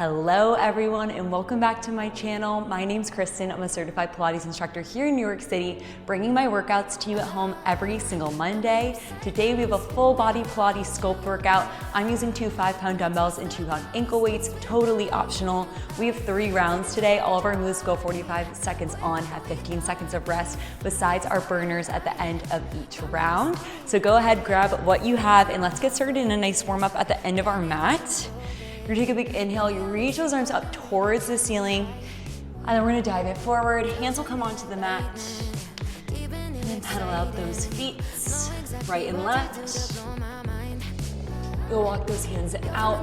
Hello everyone and welcome back to my channel. My name's Kristen. I'm a certified Pilates instructor here in New York City, bringing my workouts to you at home every single Monday. Today we have a full body Pilates sculpt workout. I'm using 2 5-pound dumbbells and 2-pound ankle weights, totally optional. We have 3 rounds today. All of our moves go 45 seconds on, have 15 seconds of rest, besides our burners at the end of each round. So go ahead, grab what you have, and let's get started in a nice warm up at the end of our mat. You're gonna take a big inhale, you reach those arms up towards the ceiling, and then we're gonna dive it forward. Hands will come onto the mat, and then pedal out those feet, right and left. You'll walk those hands out,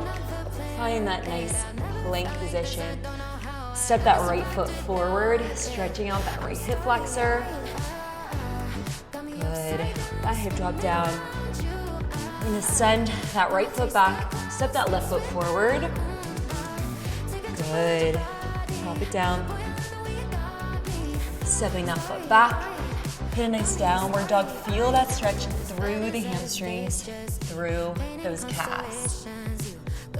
find that nice plank position. Step that right foot forward, stretching out that right hip flexor. Good, that hip drop down. We're gonna send that right foot back, step that left foot forward. Good, drop it down. Stepping that foot back, hit a nice downward dog. Feel that stretch through the hamstrings, through those calves.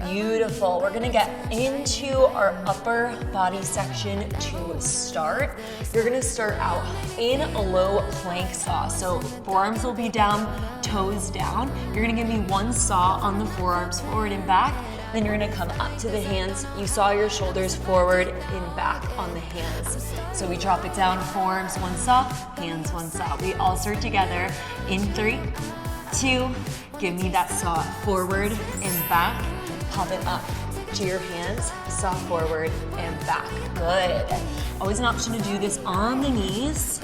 Beautiful. We're gonna get into our upper body section to start. You're gonna start out in a low plank saw. So forearms will be down, toes down. You're gonna give me 1 saw on the forearms, forward and back. Then you're gonna come up to the hands. You saw your shoulders forward and back on the hands. So we drop it down, forearms 1 saw, hands 1 saw. We all start together in 3, 2, give me that saw forward and back. Pop it up to your hands, saw forward and back. Good. Always an option to do this on the knees.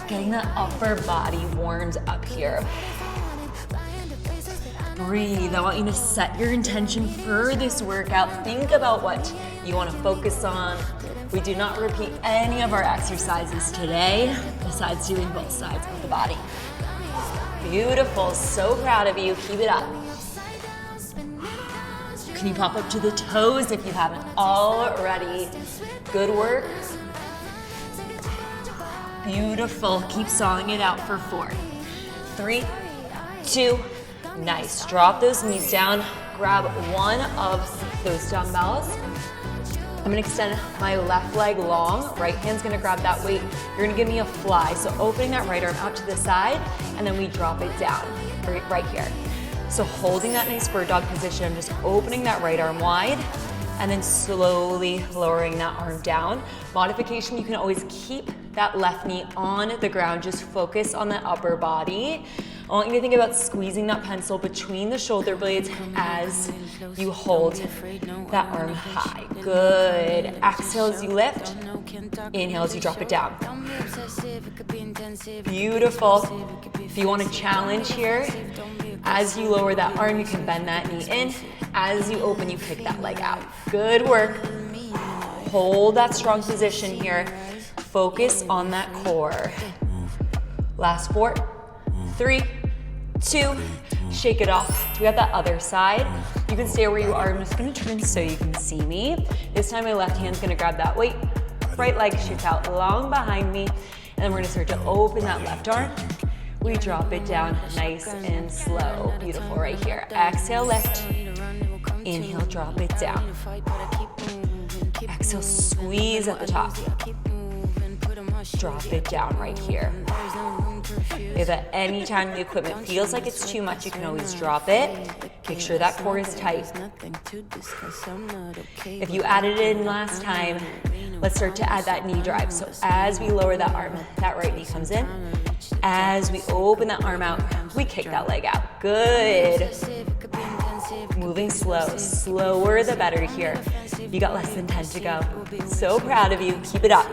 Getting that upper body warmed up here. Breathe. I want you to set your intention for this workout. Think about what you want to focus on. We do not repeat any of our exercises today, besides doing both sides of the body. Beautiful. So proud of you. Keep it up. Can you pop up to the toes if you haven't already? Good work. Beautiful. Keep sawing it out for 4, 3, 2, nice. Drop those knees down. Grab one of those dumbbells. I'm gonna extend my left leg long. Right hand's gonna grab that weight. You're gonna give me a fly. So opening that right arm out to the side, and then we drop it down right here. So holding that nice bird dog position, just opening that right arm wide, and then slowly lowering that arm down. Modification, you can always keep that left knee on the ground, just focus on that upper body. I want you to think about squeezing that pencil between the shoulder blades as you hold that arm high. Good. Exhale as you lift. Inhale as you drop it down. Beautiful. If you want to challenge here, as you lower that arm, you can bend that knee in. As you open, you kick that leg out. Good work. Hold that strong position here. Focus on that core. Last 4, 3, 2, shake it off. We got that other side. You can stay where you are. I'm just gonna turn so you can see me. This time my left hand's gonna grab that weight. Right leg shoots out long behind me. And then we're gonna start to open that left arm. We drop it down nice and slow. Beautiful right here. Exhale, lift. Inhale, drop it down. Exhale, squeeze at the top. Drop it down right here. If at any time the equipment feels like it's too much, you can always drop it. Make sure that core is tight. If you added it in last time, let's start to add that knee drive. So as we lower that arm, that right knee comes in. As we open that arm out, we kick that leg out. Good. Moving slow. Slower the better here. You got less than 10 to go. So proud of you. Keep it up.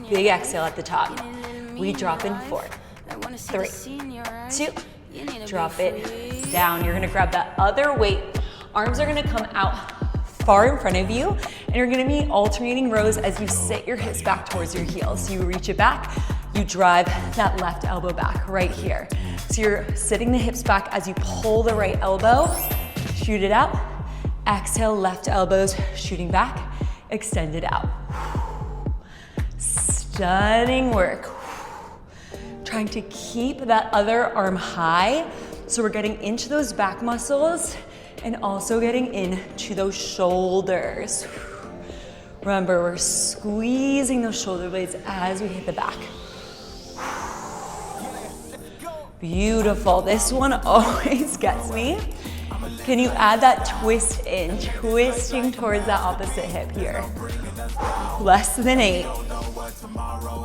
Big exhale at the top. We drop in 4, 3, 2, drop it down. You're gonna grab that other weight. Arms are gonna come out far in front of you, and you're gonna be alternating rows as you sit your hips back towards your heels. So you reach it back, you drive that left elbow back right here. So you're sitting the hips back as you pull the right elbow, shoot it out. Exhale, left elbows shooting back, extend it out. Stunning work. Trying to keep that other arm high. So we're getting into those back muscles and also getting into those shoulders. Remember, we're squeezing those shoulder blades as we hit the back. Beautiful. This one always gets me. Can you add that twist in, twisting towards that opposite hip here? Less than 8.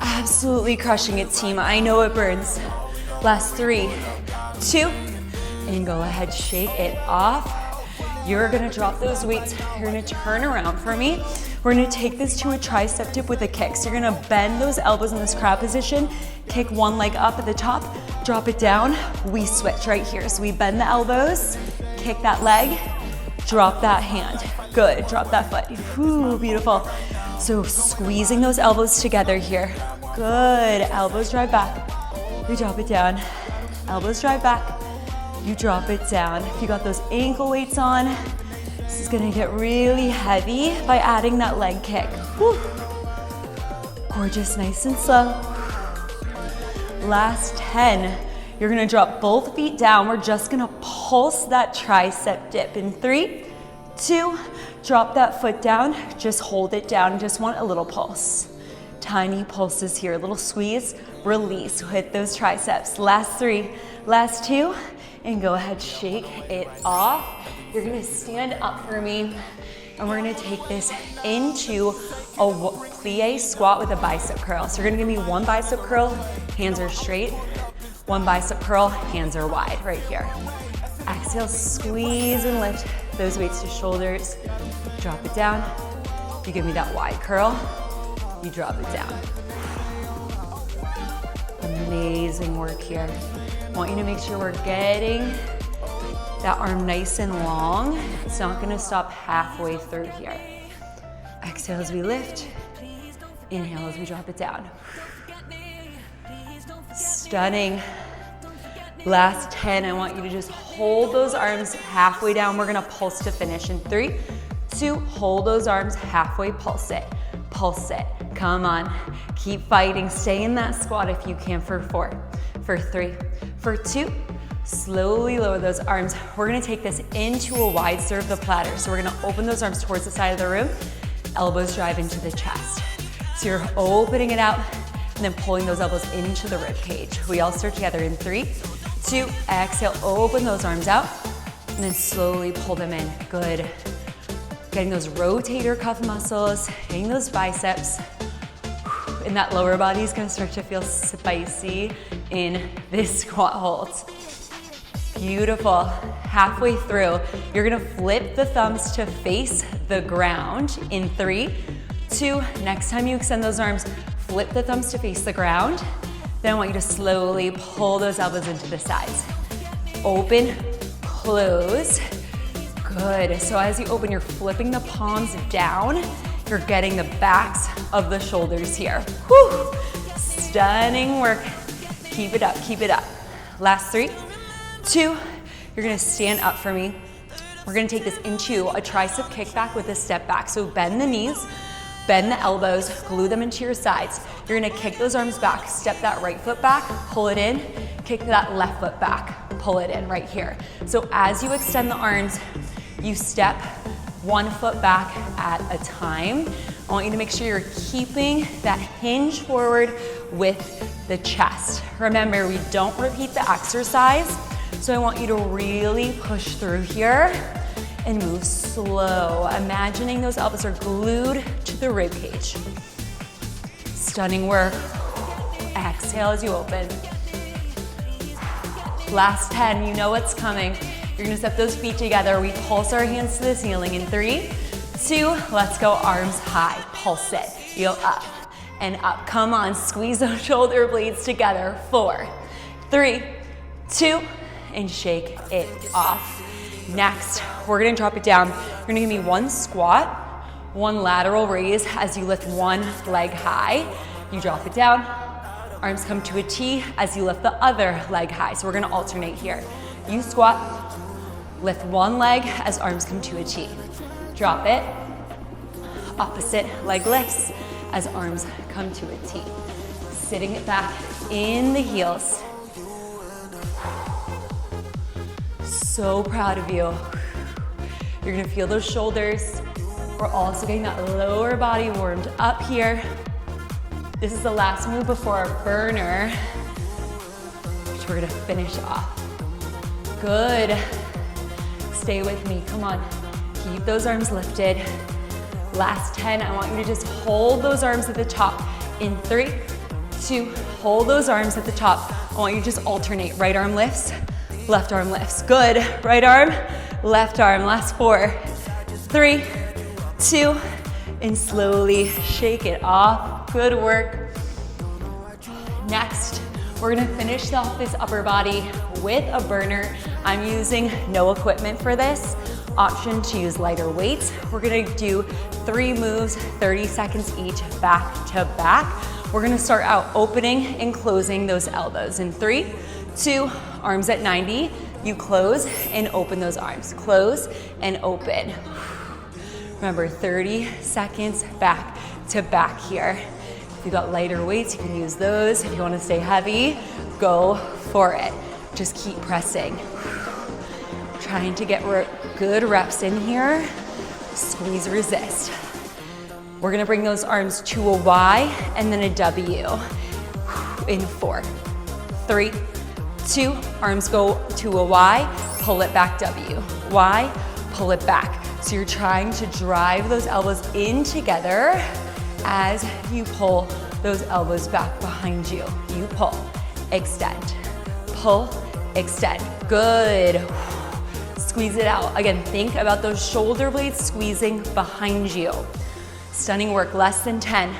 Absolutely crushing it, team. I know it burns. Last 3, 2, and go ahead, shake it off. You're gonna drop those weights. You're gonna turn around for me. We're gonna take this to a tricep dip with a kick. So you're gonna bend those elbows in this crab position, kick one leg up at the top, drop it down. We switch right here. So we bend the elbows, kick that leg, drop that hand. Good, drop that foot. Ooh, beautiful. So squeezing those elbows together here. Good, elbows drive back. You drop it down. Elbows drive back. You drop it down. If you got those ankle weights on, this is gonna get really heavy by adding that leg kick. Whew. Gorgeous, nice and slow. Last 10. You're gonna drop both feet down. We're just gonna pulse that tricep dip in 3, 2, drop that foot down. Just hold it down. Just want a little pulse. Tiny pulses here, a little squeeze, release with those triceps. Last 3, last 2, and go ahead, shake it off. You're gonna stand up for me, and we're gonna take this into a plie squat with a bicep curl. So you're gonna give me one bicep curl, hands are straight, one bicep curl, hands are wide, right here. Exhale, squeeze and lift those weights to shoulders. Drop it down. You give me that wide curl, you drop it down. Amazing work here. I want you to make sure we're getting that arm nice and long. It's not gonna stop halfway through here. Exhale as we lift. Inhale as we drop it down. Stunning. Last 10, I want you to just hold those arms halfway down. We're gonna pulse to finish in 3, 2, hold those arms halfway, pulse it. Pulse it, come on. Keep fighting, stay in that squat if you can for 4, for 3, for 2. Slowly lower those arms. We're gonna take this into a wide serve the platter. So we're gonna open those arms towards the side of the room, elbows drive into the chest. So you're opening it out and then pulling those elbows into the rib cage. We all start together in 3, 2, exhale, open those arms out, and then slowly pull them in. Good. Getting those rotator cuff muscles, hitting those biceps, and that lower body is gonna start to feel spicy in this squat hold. Beautiful. Halfway through, you're gonna flip the thumbs to face the ground in 3, 2. Next time you extend those arms, flip the thumbs to face the ground. Then I want you to slowly pull those elbows into the sides. Open, close. Good. So as you open, you're flipping the palms down. You're getting the backs of the shoulders here. Whew. Stunning work. Keep it up, keep it up. Last 3, 2. You're gonna stand up for me. We're gonna take this into a tricep kickback with a step back. So bend the knees, bend the elbows, glue them into your sides. You're gonna kick those arms back, step that right foot back, pull it in, kick that left foot back, pull it in right here. So as you extend the arms, you step one foot back at a time. I want you to make sure you're keeping that hinge forward with the chest. Remember, we don't repeat the exercise, so I want you to really push through here and move slow. Imagining those elbows are glued to the rib cage. Stunning work. Exhale as you open. Last 10, you know what's coming. You're gonna step those feet together. We pulse our hands to the ceiling in 3, 2, let's go arms high. Pulse it. You go up and up. Come on, squeeze those shoulder blades together. 4, 3, 2, and shake it off. Next, we're gonna drop it down. You're gonna give me one squat, one lateral raise as you lift one leg high. You drop it down, arms come to a T as you lift the other leg high. So we're gonna alternate here. You squat, lift one leg as arms come to a T. Drop it, opposite leg lifts as arms come to a T. Sitting it back in the heels. So proud of you. You're gonna feel those shoulders. We're also getting that lower body warmed up here. This is the last move before our burner, which we're gonna finish off. Good. Stay with me, come on. Keep those arms lifted. Last 10, I want you to just hold those arms at the top. In 3, 2, hold those arms at the top. I want you to just alternate. Right arm lifts, left arm lifts. Good. Right arm, left arm. Last 4, 3, 2, and slowly shake it off. Good work. Next, we're gonna finish off this upper body with a burner. I'm using no equipment for this. Option to use lighter weights. We're gonna do 3 moves, 30 seconds each, back to back. We're gonna start out opening and closing those elbows. In 3, 2, arms at 90. You close and open those arms. Close and open. Remember, 30 seconds back to back here. If you got lighter weights, you can use those. If you wanna stay heavy, go for it. Just keep pressing. Trying to get good reps in here. Squeeze, resist. We're gonna bring those arms to a Y and then a W. In 4, 3, 2, arms go to a Y, pull it back, W. Y, pull it back. So you're trying to drive those elbows in together as you pull those elbows back behind you. You pull, extend, pull, extend. Good. Squeeze it out. Again, think about those shoulder blades squeezing behind you. Stunning work, less than 10.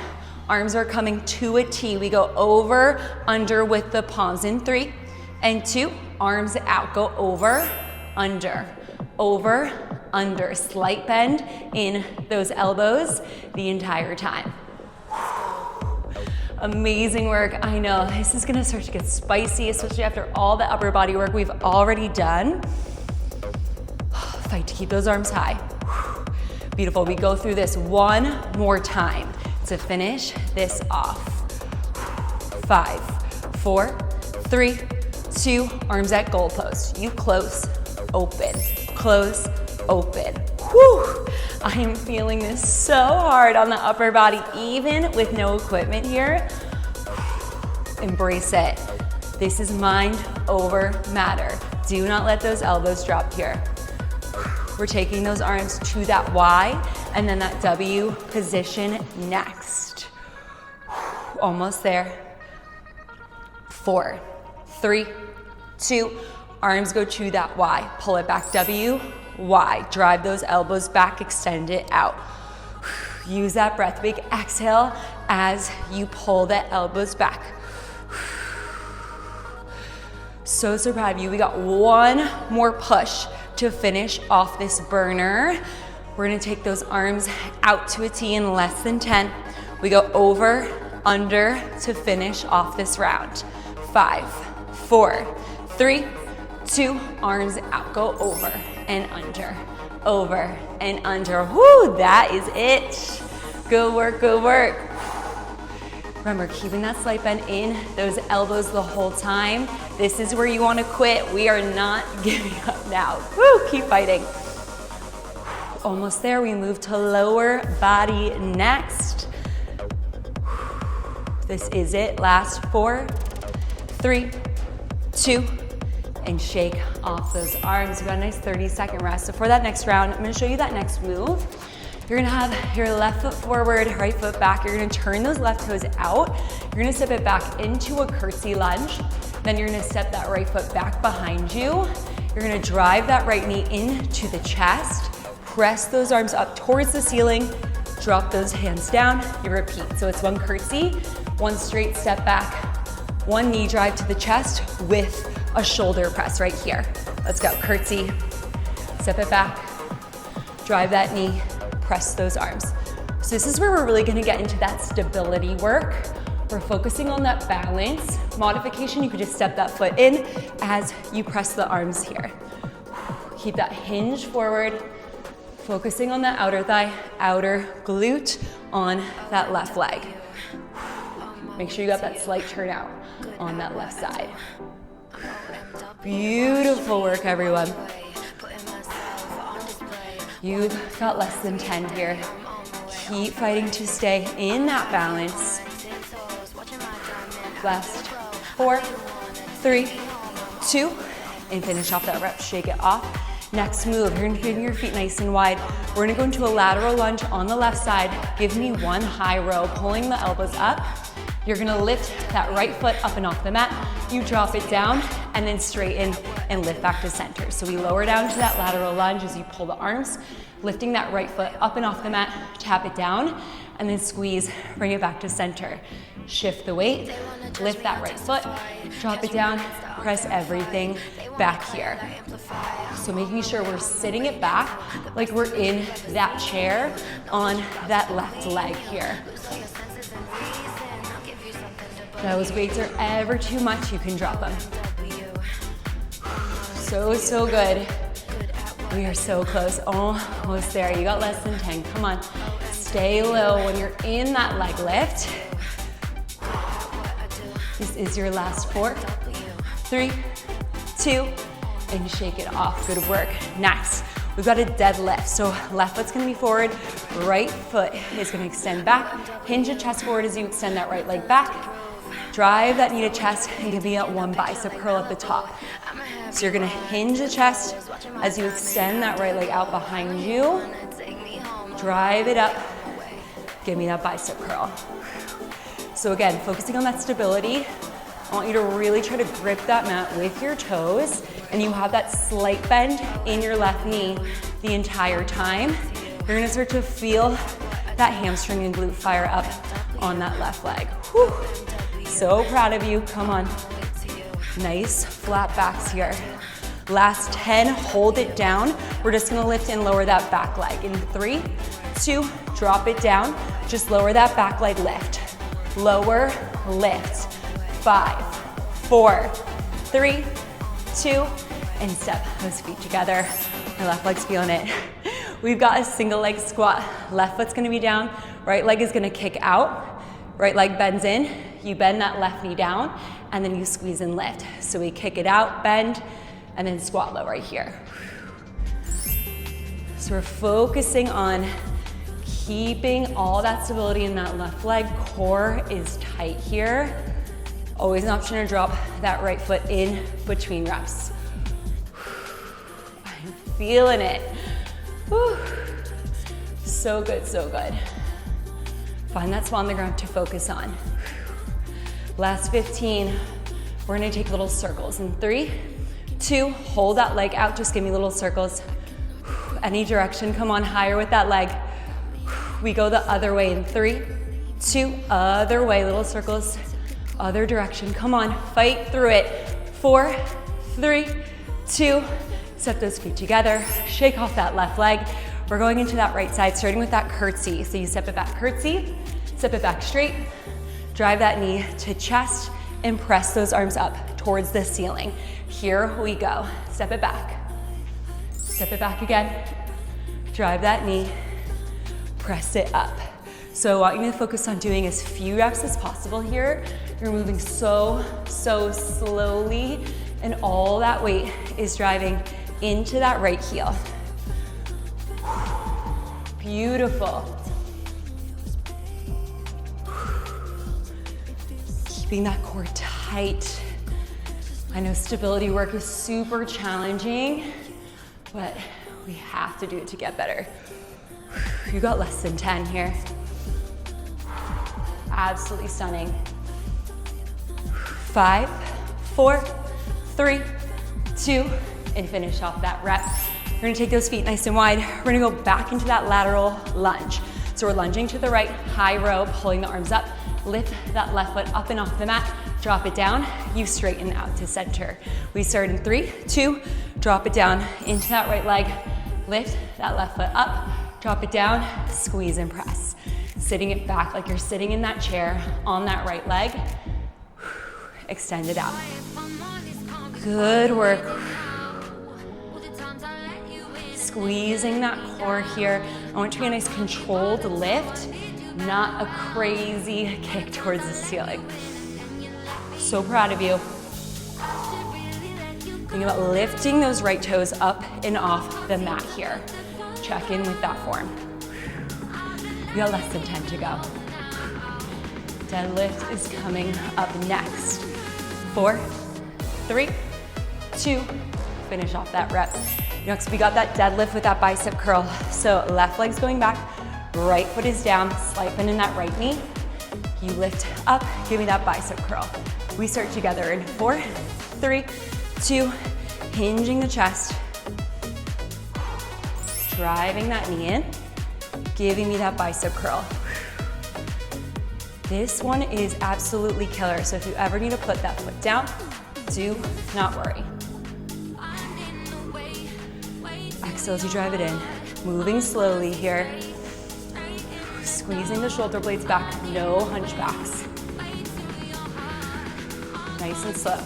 Arms are coming to a T. We go over, under with the palms. In 3 and 2, arms out. Go over, under, slight bend in those elbows the entire time. Amazing work. I know this is gonna start to get spicy, especially after all the upper body work we've already done. Fight to keep those arms high. Beautiful. We go through this one more time to finish this off. 5, 4, 3, 2, arms at goal post. You close, open, close, open. Whew. I am feeling this so hard on the upper body, even with no equipment here. Embrace it. This is mind over matter. Do not let those elbows drop here. We're taking those arms to that Y and then that W position next. Almost there. 4, 3, 2, arms go to that Y. Pull it back, W, Y. Drive those elbows back, extend it out. Use that breath. Big exhale as you pull the elbows back. So proud of you. We got one more push to finish off this burner. We're gonna take those arms out to a T in less than 10. We go over, under to finish off this round. 5, 4, 3, 2, arms out. Go over and under, over and under. Woo, that is it. Good work, good work. Remember, keeping that slight bend in those elbows the whole time. This is where you want to quit. We are not giving up now. Woo, keep fighting. Almost there. We move to lower body next. This is it. Last 4, 3, 2, and shake off those arms. We got a nice 30-second rest. So for that next round, I'm going to show you that next move. You're gonna have your left foot forward, right foot back. You're gonna turn those left toes out. You're gonna step it back into a curtsy lunge. Then you're gonna step that right foot back behind you. You're gonna drive that right knee into the chest. Press those arms up towards the ceiling. Drop those hands down. You repeat. So it's one curtsy, one straight step back, one knee drive to the chest with a shoulder press right here. Let's go. Curtsy, step it back, drive that knee, press those arms. So this is where we're really gonna get into that stability work. We're focusing on that balance. Modification, you could just step that foot in as you press the arms here. Keep that hinge forward, focusing on that outer thigh, outer glute on that left leg. Make sure you got that slight turn out on that left side. Beautiful work, everyone. You've got less than 10 here. Keep fighting to stay in that balance. Last 4, 3, 2, and finish off that rep. Shake it off. Next move, you're gonna bring your feet nice and wide. We're gonna go into a lateral lunge on the left side. Give me one high row, pulling the elbows up. You're gonna lift that right foot up and off the mat. You drop it down and then straighten and lift back to center. So we lower down to that lateral lunge as you pull the arms, lifting that right foot up and off the mat, tap it down, and then squeeze, bring it back to center. Shift the weight, lift that right foot, drop it down, press everything back here. So making sure we're sitting it back like we're in that chair on that left leg here. Those weights are ever too much, you can drop them. So good. We are so close, almost there. You got less than 10, come on. Stay low when you're in that leg lift. This is your last 4, 3, 2, and shake it off, good work. Next, we've got a deadlift. So left foot's gonna be forward, right foot is gonna extend back. Hinge the chest forward as you extend that right leg back. Drive that knee to chest and give me that one bicep curl at the top. So you're gonna hinge the chest as you extend that right leg out behind you. Drive it up, give me that bicep curl. So again, focusing on that stability, I want you to really try to grip that mat with your toes, and you have that slight bend in your left knee the entire time. You're gonna start to feel that hamstring and glute fire up on that left leg. Whew. So proud of you, come on. Nice flat backs here. Last 10, hold it down. We're just gonna lift and lower that back leg. In 3, 2, drop it down. Just lower that back leg, lift. Lower, lift. 5, 4, 3, 2, and step those feet together. My left leg's feeling it. We've got a single leg squat. Left foot's gonna be down, right leg is gonna kick out. Right leg bends in, you bend that left knee down, and then you squeeze and lift. So we kick it out, bend, and then squat low right here. So we're focusing on keeping all that stability in that left leg. Core is tight here. Always an option to drop that right foot in between reps. I'm feeling it. Whew. So good, so good. Find that spot on the ground to focus on. Last 15, we're gonna take little circles. In 3, 2, hold that leg out, just give me little circles. Any direction, come on, higher with that leg. We go the other way in 3, 2, other way, little circles, other direction. Come on, fight through it. 4, 3, 2, step those feet together, shake off that left leg. We're going into that right side, starting with that curtsy. So you step it back, curtsy, step it back straight, drive that knee to chest, and press those arms up towards the ceiling. Here we go. Step it back again, drive that knee, press it up. So I want you to focus on doing as few reps as possible here. You're moving so slowly, and all that weight is driving into that right heel. Beautiful. Keeping that core tight. I know stability work is super challenging, but we have to do it to get better. You got less than 10 here. Absolutely stunning. 5, 4, 3, 2, and finish off that rep. We're gonna take those feet nice and wide. We're gonna go back into that lateral lunge. So we're lunging to the right, high row, pulling the arms up, lift that left foot up and off the mat, drop it down, you straighten out to center. We start in 3, 2, drop it down into that right leg, lift that left foot up, drop it down, squeeze and press. Sitting it back like you're sitting in that chair on that right leg. Extend it out. Good work. Squeezing that core here. I want you to be a nice controlled lift, not a crazy kick towards the ceiling. So proud of you. Think about lifting those right toes up and off the mat here. check in with that form. You got less than 10 to go. Deadlift is coming up next. 4, 3, 2, finish off that rep. Next, we got that deadlift with that bicep curl. So left leg's going back, right foot is down, slight bend in that right knee. You lift up, give me that bicep curl. We start together in 4, 3, 2, hinging the chest, driving that knee in, giving me that bicep curl. This one is absolutely killer, so if you ever need to put that foot down, do not worry. Exhale as you drive it in. Moving slowly here. Squeezing the shoulder blades back, no hunchbacks. Nice and slow.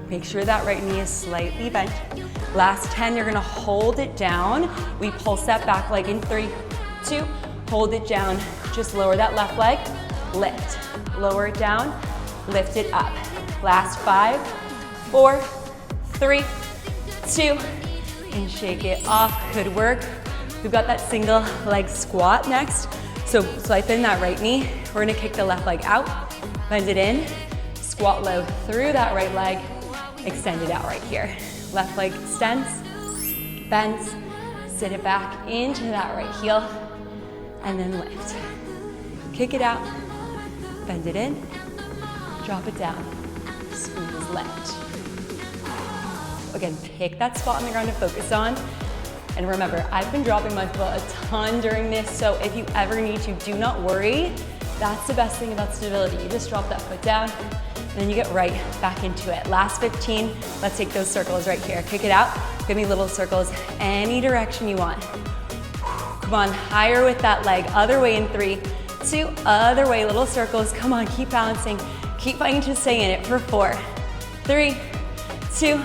Make sure that right knee is slightly bent. Last 10, you're gonna hold it down. We pulse that back leg in 3, 2, hold it down. Just lower that left leg, lift. Lower it down, lift it up. Last 5, 4, 3, 2, and shake it off. Good work. We've got that single leg squat next. So slight bend that right knee. We're gonna kick the left leg out, bend it in, squat low through that right leg, extend it out right here. Left leg extends, bends, sit it back into that right heel, and then lift. Kick it out, bend it in, drop it down, squeeze left. Again, pick that spot on the ground to focus on. And remember, I've been dropping my foot a ton during this, so if you ever need to, do not worry. That's the best thing about stability. You just drop that foot down, and then you get right back into it. Last 15, let's take those circles right here. Kick it out, give me little circles, any direction you want. Come on, higher with that leg. Other way in 3, 2, other way, little circles. Come on, keep balancing. Keep fighting to stay in it for 4, 3, 2,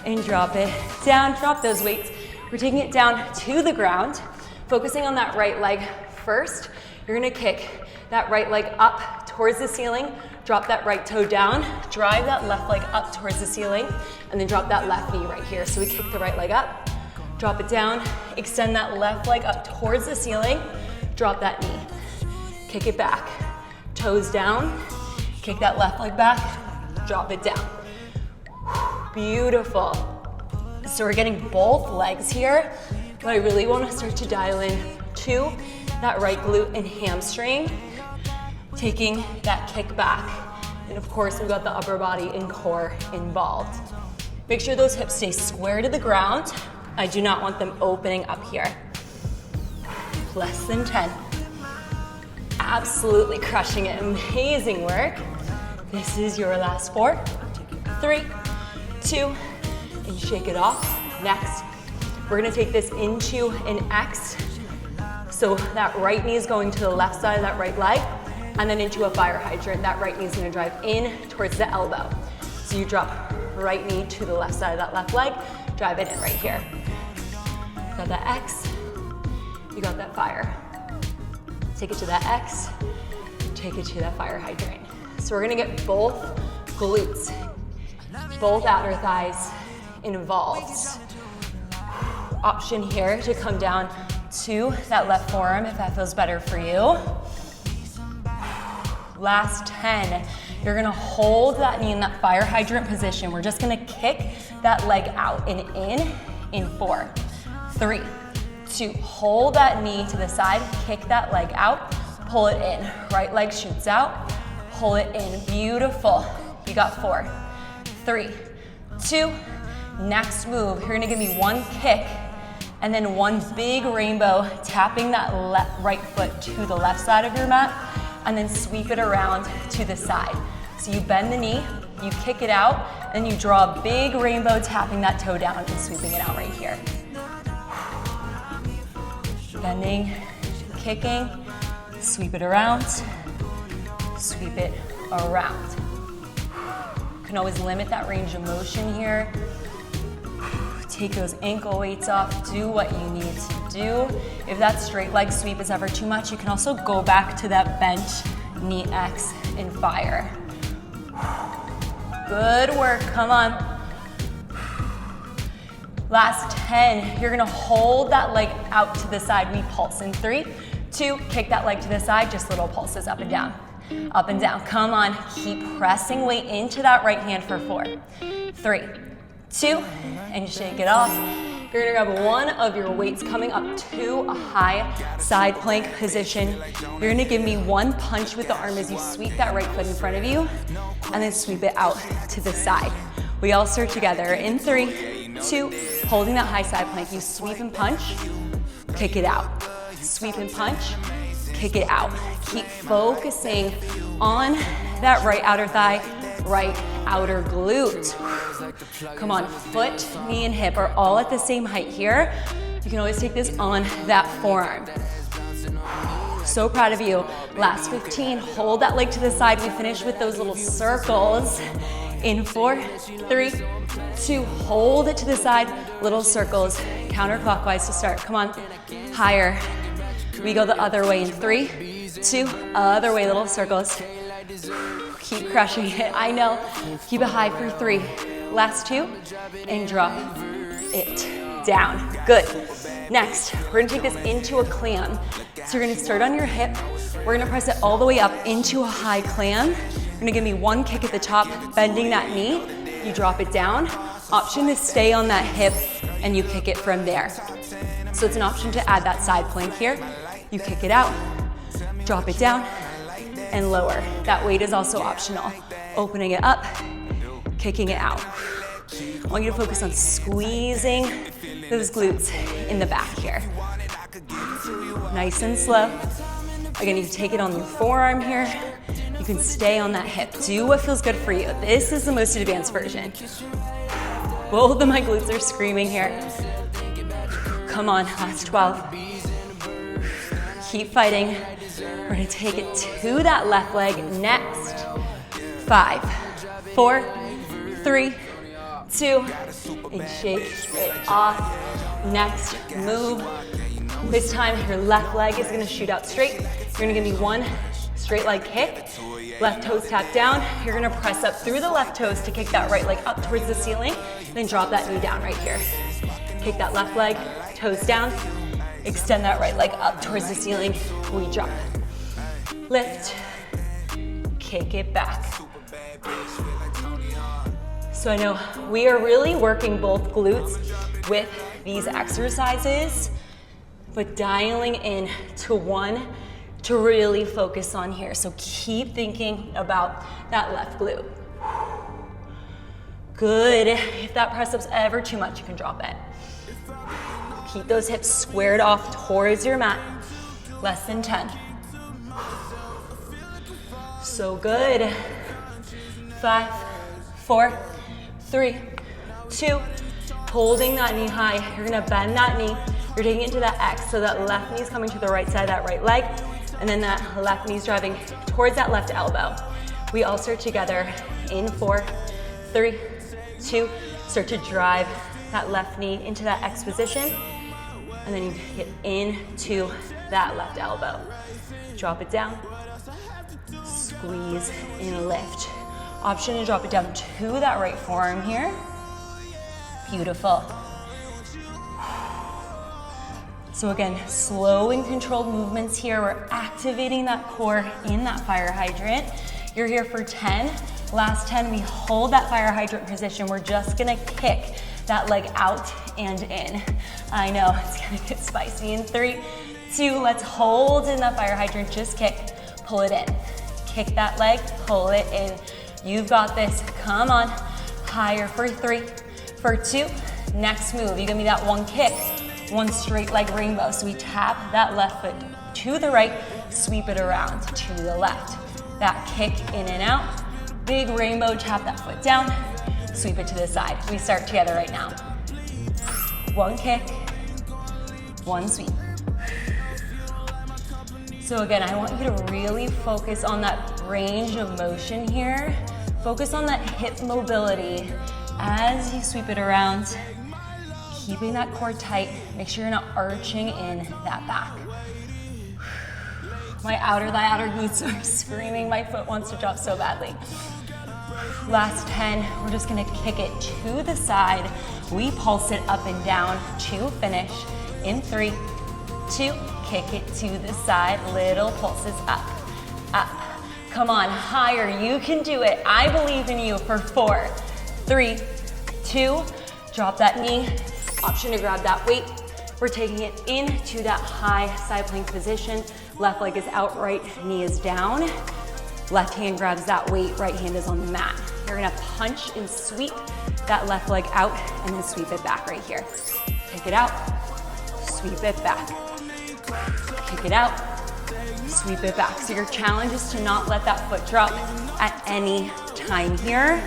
and drop it down. Drop those weights. We're taking it down to the ground, focusing on that right leg first. You're gonna kick that right leg up towards the ceiling, drop that right toe down, drive that left leg up towards the ceiling, and then drop that left knee right here. So we kick the right leg up, drop it down, extend that left leg up towards the ceiling, drop that knee, kick it back, toes down, kick that left leg back, drop it down. Beautiful. So we're getting both legs here, but I really want to start to dial in to that right glute and hamstring, taking that kick back. And of course, we've got the upper body and core involved. Make sure those hips stay square to the ground. I do not want them opening up here. Less than 10. Absolutely crushing it. Amazing work. This is your last 4, 3, 2, and shake it off. Next, we're gonna take this into an X. So that right knee is going to the left side of that right leg, and then into a fire hydrant. That right knee is gonna drive in towards the elbow. So you drop right knee to the left side of that left leg, drive it in right here. Got that X, you got that fire. Take it to that X, take it to that fire hydrant. So we're gonna get both glutes, both outer thighs involved. Option here to come down to that left forearm if that feels better for you. Last 10, you're gonna hold that knee in that fire hydrant position. We're just gonna kick that leg out and in 4, 3, 2, hold that knee to the side, kick that leg out, pull it in. Right leg shoots out, pull it in. Beautiful. You got 4, 3, 2, next move. You're gonna give me one kick and then one big rainbow, tapping that right foot to the left side of your mat, and then sweep it around to the side. So you bend the knee, you kick it out, and you draw a big rainbow, tapping that toe down and sweeping it out right here. Bending, kicking, sweep it around, sweep it around. You can always limit that range of motion here. Take those ankle weights off, do what you need to do. If that straight leg sweep is ever too much, you can also go back to that bent knee X and fire. Good work, come on. Last 10, you're gonna hold that leg out to the side. We pulse in 3, 2, kick that leg to the side, just little pulses up and down. Up and down, come on. Keep pressing weight into that right hand for 4, 3, 2, and shake it off. You're gonna grab one of your weights coming up to a high side plank position. You're gonna give me one punch with the arm as you sweep that right foot in front of you, and then sweep it out to the side. We all start together in 3, 2, holding that high side plank. You sweep and punch, kick it out. Sweep and punch, kick it out. Keep focusing on that right outer thigh, right outer glute. Come on, foot, knee, and hip are all at the same height here. You can always take this on that forearm. So proud of you. Last 15, hold that leg to the side. We finish with those little circles. In 4, 3, 2, hold it to the side, little circles, counterclockwise to start. Come on, higher. We go the other way in 3, 2, other way, little circles. Keep crushing it, I know. Keep it high for 3. Last 2, and drop it down. Good. Next, we're gonna take this into a clam. So you're gonna start on your hip. We're gonna press it all the way up into a high clam. You're gonna give me one kick at the top, bending that knee. You drop it down. Option to stay on that hip, and you kick it from there. So it's an option to add that side plank here. You kick it out, drop it down, and lower. That weight is also optional. Opening it up, kicking it out. I want you to focus on squeezing those glutes in the back here. Nice and slow. Again, you can take it on your forearm here. You can stay on that hip. Do what feels good for you. This is the most advanced version. Both of my glutes are screaming here. Come on, last 12. Keep fighting. We're gonna take it to that left leg next. 5, 4, 3, 2, and shake it off. Next move. This time your left leg is gonna shoot out straight. You're gonna give me one straight leg kick. Left toes tap down. You're gonna press up through the left toes to kick that right leg up towards the ceiling. Then drop that knee down right here. Kick that left leg, toes down. Extend that right leg up towards the ceiling. We drop. Lift. Kick it back. So I know we are really working both glutes with these exercises, but dialing in to one to really focus on here. So keep thinking about that left glute. Good. If that press up's ever too much, you can drop it. Keep those hips squared off towards your mat. Less than 10. So good. 5, 4, 3, 2, holding that knee high. You're gonna bend that knee. You're taking it to that X, so that left knee's coming to the right side of that right leg, and then that left knee's driving towards that left elbow. We all start together in 4, 3, 2, start to drive that left knee into that X position, and then you get into that left elbow. Drop it down, squeeze and lift. Option to drop it down to that right forearm here. Beautiful. So again, slow and controlled movements here. We're activating that core in that fire hydrant. You're here for 10. Last 10, we hold that fire hydrant position. We're just gonna kick that leg out and in. I know, it's gonna get spicy. In 3, 2, let's hold in that fire hydrant. Just kick, pull it in. Kick that leg, pull it in. You've got this, come on. Higher for 3, for 2. Next move, you give me that one kick, one straight leg rainbow. So we tap that left foot to the right, sweep it around to the left. That kick in and out, big rainbow, tap that foot down, sweep it to the side. We start together right now. One kick, one sweep. So again, I want you to really focus on that range of motion here. Focus on that hip mobility as you sweep it around, keeping that core tight. Make sure you're not arching in that back. My outer glutes are screaming. My foot wants to drop so badly. Last 10, we're just gonna kick it to the side. We pulse it up and down to finish. In 3, 2, kick it to the side, little pulses up, up. Come on, higher, you can do it. I believe in you for 4, 3, 2, drop that knee. Option to grab that weight. We're taking it into that high side plank position. Left leg is out, right knee is down. Left hand grabs that weight, right hand is on the mat. You're gonna punch and sweep that left leg out and then sweep it back right here. Kick it out, sweep it back. Kick it out, sweep it back. So your challenge is to not let that foot drop at any time here.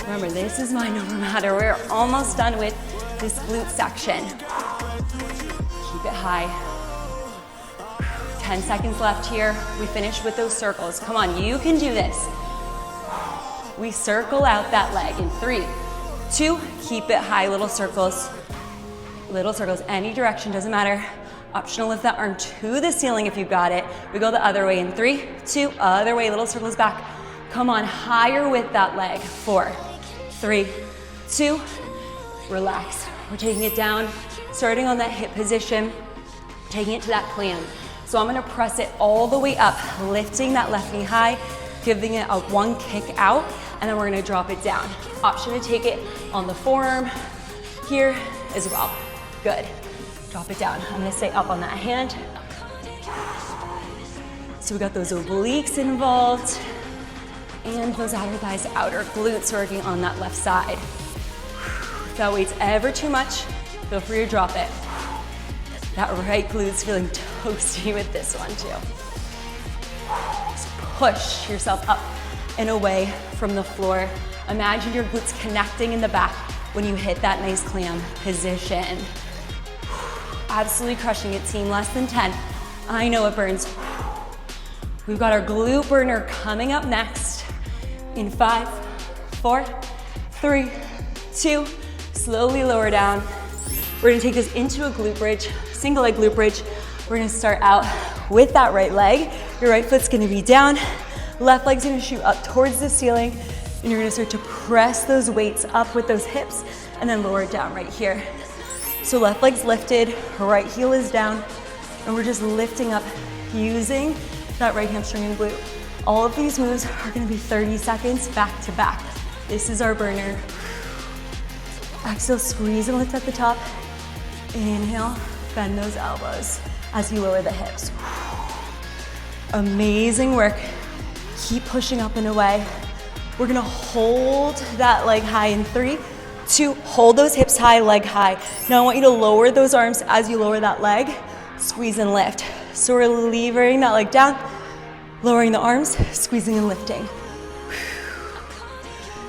Remember, this is my no matter. We're almost done with this glute section. Keep it high. 10 seconds left here. We finish with those circles. Come on, you can do this. We circle out that leg in 3, 2, keep it high, little circles, any direction, doesn't matter. Optional, lift that arm to the ceiling if you've got it. We go the other way in 3, 2, other way, little circles back. Come on, higher with that leg. 4, 3, 2, relax. We're taking it down, starting on that hip position, taking it to that clam. So I'm gonna press it all the way up, lifting that left knee high, giving it a 1 kick out, and then we're gonna drop it down. Option to take it on the forearm here as well. Good. Drop it down. I'm gonna stay up on that hand. So we got those obliques involved and those outer thighs, outer glutes working on that left side. If that weight's ever too much, feel free to drop it. That right glute's feeling toasty with this one too. So push yourself up and away from the floor. Imagine your glutes connecting in the back when you hit that nice clam position. Absolutely crushing it, team. Less than 10. I know it burns. We've got our glute burner coming up next. In 5, 4, 3, 2, slowly lower down. We're gonna take this into a glute bridge, single leg glute bridge. We're gonna start out with that right leg. Your right foot's gonna be down. Left leg's gonna shoot up towards the ceiling. And you're gonna start to press those weights up with those hips and then lower it down right here. So left leg's lifted, right heel is down, and we're just lifting up using that right hamstring and glute. All of these moves are gonna be 30 seconds back to back. This is our burner. Exhale, squeeze and lift at the top. Inhale, bend those elbows as you lower the hips. Amazing work. Keep pushing up and away. We're gonna hold that leg high in 3, 2, hold those hips high, leg high. Now I want you to lower those arms as you lower that leg, squeeze and lift. So we're levering that leg down, lowering the arms, squeezing and lifting.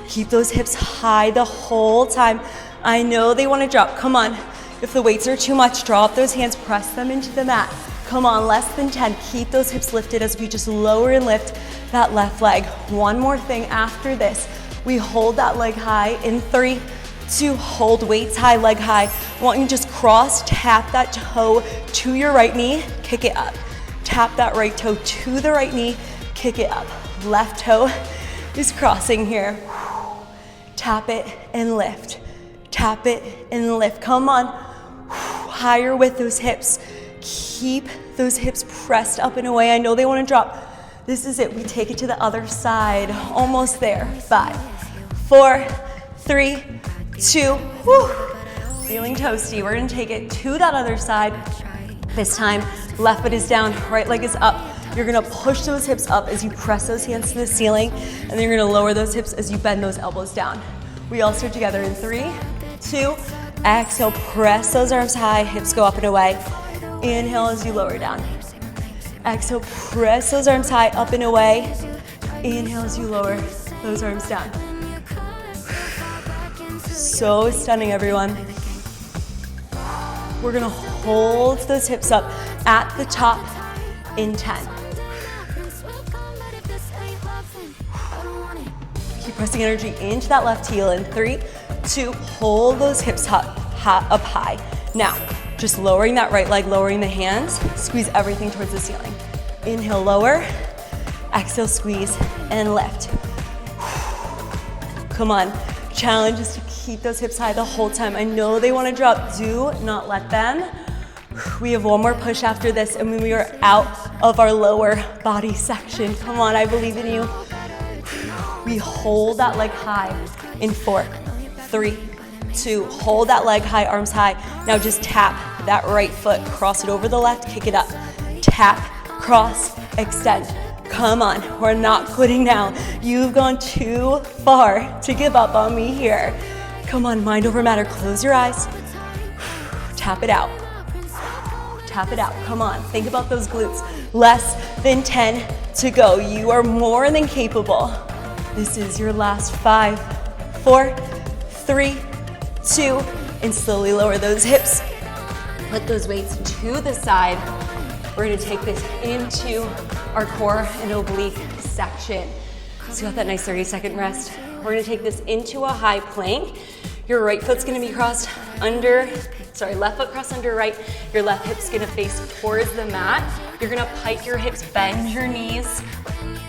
Keep those hips high the whole time. I know they wanna drop, come on. If the weights are too much, draw up those hands, press them into the mat. Come on, less than 10. Keep those hips lifted as we just lower and lift that left leg. One more thing after this. We hold that leg high in 3, 2, hold weights high, leg high. I want you to just cross, tap that toe to your right knee, kick it up. Tap that right toe to the right knee, kick it up. Left toe is crossing here. Tap it and lift. Tap it and lift. Come on. Higher with those hips. Keep those hips pressed up and away. I know they want to drop. This is it. We take it to the other side. Almost there. 5, 4, 3, 2. Whew. Feeling toasty. We're going to take it to that other side. This time, left foot is down, right leg is up. You're going to push those hips up as you press those hands to the ceiling, and then you're going to lower those hips as you bend those elbows down. We all start together in 3, 2, exhale, press those arms high, hips go up and away. Inhale as you lower down. Exhale, press those arms high, up and away. Inhale as you lower those arms down. So stunning, everyone. We're gonna hold those hips up at the top in 10. Keep pressing energy into that left heel in 3, 2, hold those hips up high. Now, just lowering that right leg, lowering the hands, squeeze everything towards the ceiling. Inhale, lower, exhale, squeeze, and lift. Come on, Challenge is to keep those hips high the whole time. I know they want to drop. Do not let them. We have one more push after this, and when we are out of our lower body section. Come on, I believe in you. We hold that leg high in 4, 3, 2. Hold that leg high, arms high. Now just tap that right foot, cross it over the left, kick it up. Tap, cross, extend. Come on, we're not quitting now. You've gone too far to give up on me here. Come on, mind over matter. Close your eyes. Tap it out. Tap it out. Come on, think about those glutes. Less than 10 to go. You are more than capable. This is your last 5, 4, 3, 2, and slowly lower those hips. Put those weights to the side. We're gonna take this into our core and oblique section. So you got that nice 30-second rest. We're gonna take this into a high plank. Your right foot's gonna be crossed under, left foot crossed under right. Your left hip's gonna face towards the mat. You're gonna pike your hips, bend your knees,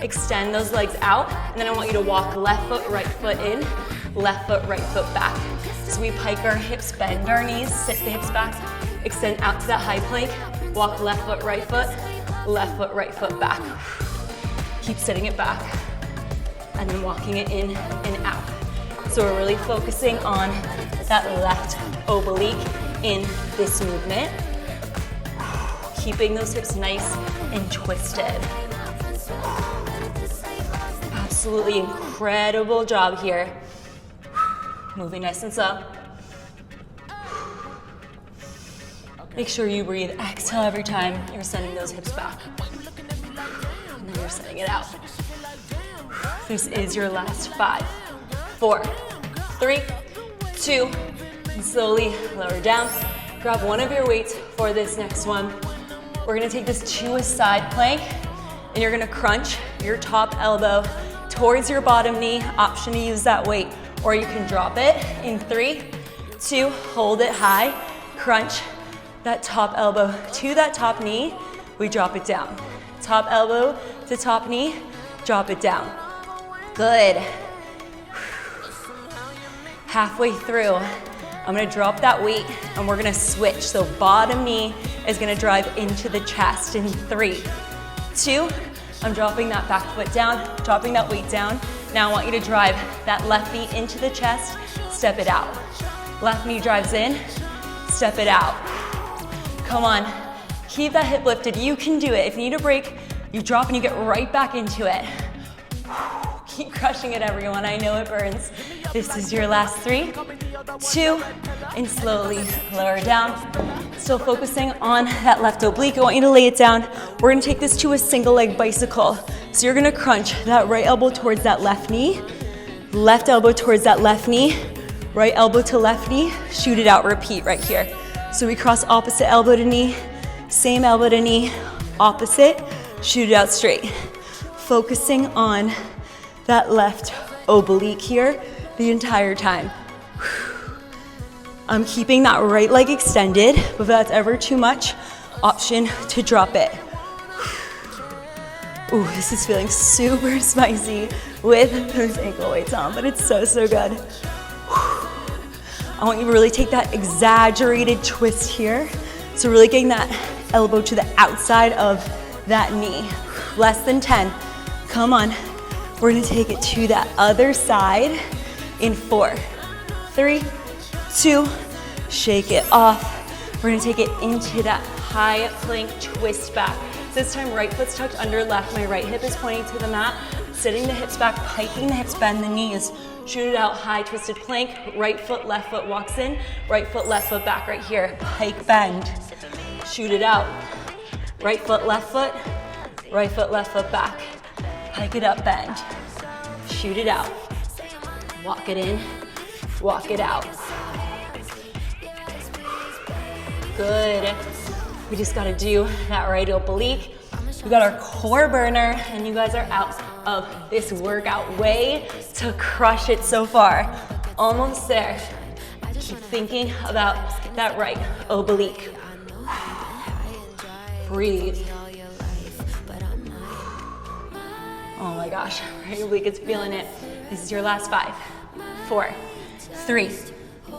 extend those legs out, and then I want you to walk left foot, right foot in, left foot, right foot back. So we pike our hips, bend our knees, sit the hips back, extend out to that high plank, walk left foot, right foot back. Keep sitting it back, and then walking it in and out. So we're really focusing on that left oblique in this movement. Keeping those hips nice and twisted. Absolutely incredible job here. Moving nice and slow. Make sure you breathe. Exhale every time you're sending those hips back. And then you're sending it out. This is your last 5, 4, 3, 2, and slowly lower down. Grab one of your weights for this next one. We're gonna take this to a side plank, and you're gonna crunch your top elbow towards your bottom knee. Option to use that weight, or you can drop it in 3, 2, hold it high, crunch that top elbow to that top knee, we drop it down. Top elbow to top knee, drop it down. Good. Halfway through, I'm gonna drop that weight and we're gonna switch. So bottom knee is gonna drive into the chest in 3, 2, I'm dropping that back foot down, dropping that weight down. Now I want you to drive that left knee into the chest, step it out. Left knee drives in, step it out. Come on, keep that hip lifted. You can do it. If you need a break, you drop and you get right back into it. Keep crushing it, everyone. I know it burns. This is your last 3, 2, and slowly lower down. Still focusing on that left oblique. I want you to lay it down. We're gonna take this to a single leg bicycle. So you're gonna crunch that right elbow towards that left knee, left elbow towards that left knee, right elbow to left knee, shoot it out, repeat right here. So we cross opposite elbow to knee, same elbow to knee, opposite, shoot it out straight. Focusing on that left oblique here the entire time. I'm keeping that right leg extended, but if that's ever too much, option to drop it. Ooh, this is feeling super spicy with those ankle weights on, but it's so, so good. I want you to really take that exaggerated twist here. So really getting that elbow to the outside of that knee. Less than 10. Come on. We're gonna take it to that other side in 4, 3, 2, shake it off. We're gonna take it into that high plank twist back. This time right foot's tucked under left, my right hip is pointing to the mat, sitting the hips back, piking the hips, bend the knees, shoot it out, high twisted plank, right foot, left foot walks in, right foot, left foot back right here, pike, bend, shoot it out, right foot, left foot back, pike it up, bend, shoot it out, walk it in, walk it out. Good. We just gotta do that right oblique. We got our core burner, and you guys are out of this workout. Way to crush it so far. Almost there. Keep thinking about that right oblique. Breathe. Oh my gosh, right oblique is feeling it. This is your last 5, 4, 3,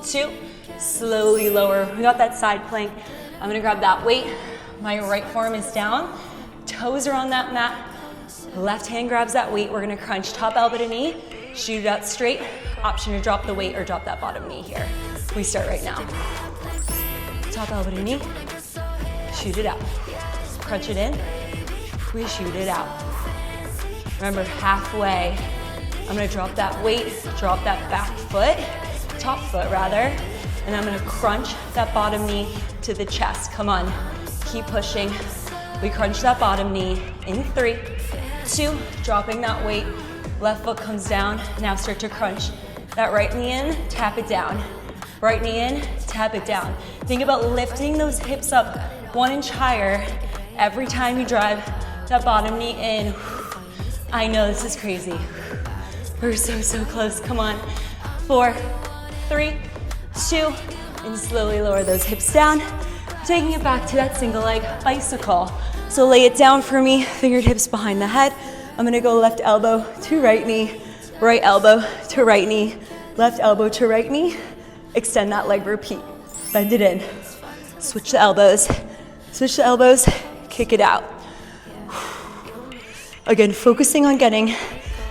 2, slowly lower. We got that side plank. I'm gonna grab that weight. My right forearm is down, toes are on that mat. Left hand grabs that weight. We're gonna crunch top elbow to knee, shoot it out straight. Option to drop the weight or drop that bottom knee here. We start right now. Top elbow to knee, shoot it out. Crunch it in, we shoot it out. Remember, halfway, I'm gonna drop that weight, drop that back foot, top foot rather, and I'm gonna crunch that bottom knee to the chest. Come on, keep pushing. We crunch that bottom knee in 3, 2, dropping that weight. Left foot comes down. Now start to crunch that right knee in, tap it down. Right knee in, tap it down. Think about lifting those hips up 1 inch higher every time you drive that bottom knee in. I know this is crazy. We're so close. Come on. 4, 3, 2, and slowly lower those hips down. Taking it back to that single leg bicycle. So lay it down for me, fingertips behind the head. I'm gonna go left elbow to right knee, right elbow to right knee, left elbow to right knee. Extend that leg, repeat. Bend it in. Switch the elbows, kick it out. Again, focusing on getting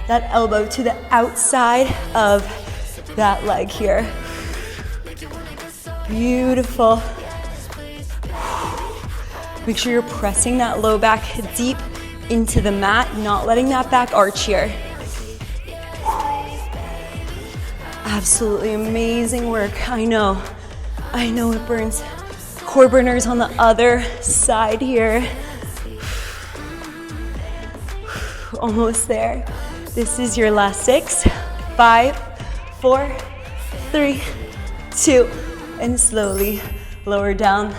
that elbow to the outside of that leg here. Beautiful. Make sure you're pressing that low back deep into the mat, not letting that back arch here. Absolutely amazing work. I know it burns. Core burners on the other side here. Almost there. This is your last 6, 5, 4, 3, 2, and slowly lower down.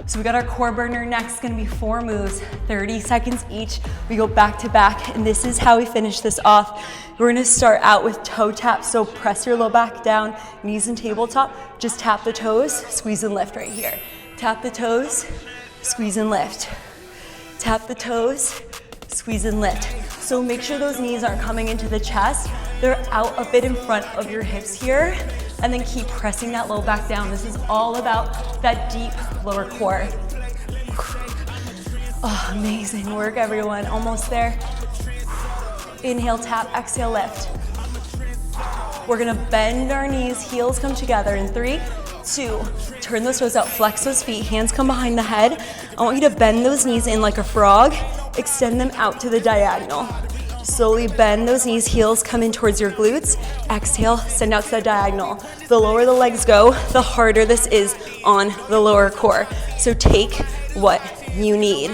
So we got our core burner next, gonna be 4 moves, 30 seconds each. We go back to back, and this is how we finish this off. We're gonna start out with toe taps, so press your low back down, knees and tabletop. Just tap the toes, squeeze and lift right here. Tap the toes, squeeze and lift. Tap the toes, squeeze and lift. So make sure those knees aren't coming into the chest. They're out a bit in front of your hips here. And then keep pressing that low back down. This is all about that deep lower core. Oh, amazing work, everyone. Almost there. Inhale, tap, exhale, lift. We're gonna bend our knees, heels come together in 3, 2, turn those toes out, flex those feet, hands come behind the head. I want you to bend those knees in like a frog, extend them out to the diagonal. Slowly bend those knees, heels come in towards your glutes. Exhale, send out to the diagonal. The lower the legs go, the harder this is on the lower core. So take what you need.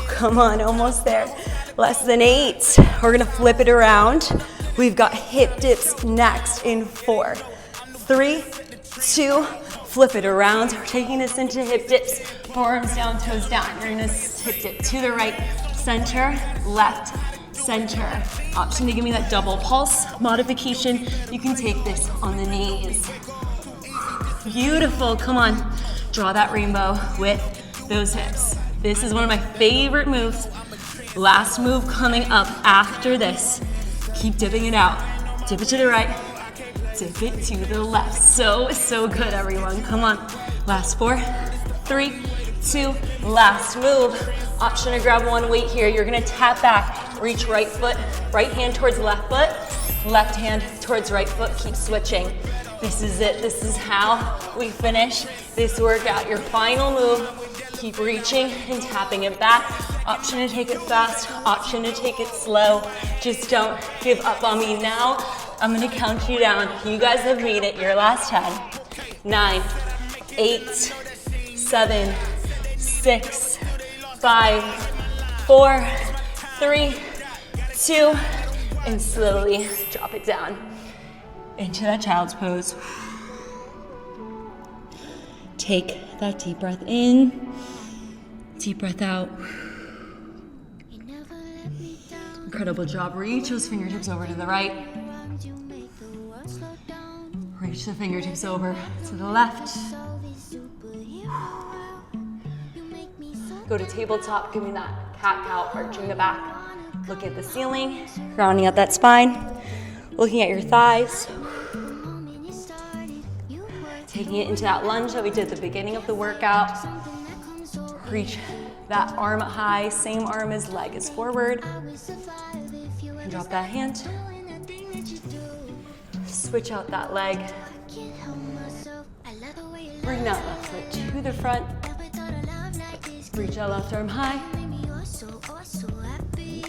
Come on, almost there. Less than 8. We're gonna flip it around. We've got hip dips next in 4, 3, 2, flip it around. We're taking this into hip dips, forearms down, toes down. You're gonna hip dip to the right, center, left, center. Option to give me that double pulse modification. You can take this on the knees. Beautiful, come on. Draw that rainbow with those hips. This is one of my favorite moves. Last move coming up after this. Keep dipping it out. Dip it to the right, dip it to the left. So good, everyone. Come on. Last 4, 3, 2, last move. Option to grab one weight here. You're gonna tap back, reach right foot, right hand towards left foot, left hand towards right foot. Keep switching. This is it. This is how we finish this workout. Your final move. Keep reaching and tapping it back. Option to take it fast, option to take it slow. Just don't give up on me now. I'm gonna count you down. You guys have made it. Your last 10, 9, 8, 7, 6, 5, 4, 3, 2, and slowly drop it down into that child's pose. Take that deep breath in, deep breath out. Incredible job. Reach those fingertips over to the right. Reach the fingertips over to the left. Go to tabletop. Give me that cat-cow, arching the back. Look at the ceiling, rounding out that spine. Looking at your thighs. Taking it into that lunge that we did at the beginning of the workout. Reach that arm high, same arm as leg is forward. And drop that hand. Switch out that leg. Bring that left foot to the front. Reach that left arm high.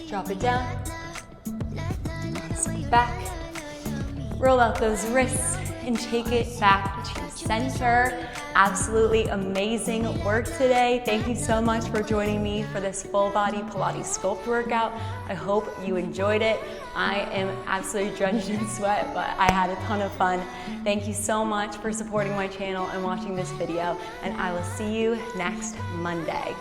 Drop it down. Step back. Roll out those wrists and take it back to center. Absolutely amazing work today. Thank you so much for joining me for this full body Pilates sculpt workout. I hope you enjoyed it. I am absolutely drenched in sweat, but I had a ton of fun. Thank you so much for supporting my channel and watching this video, and I will see you next Monday.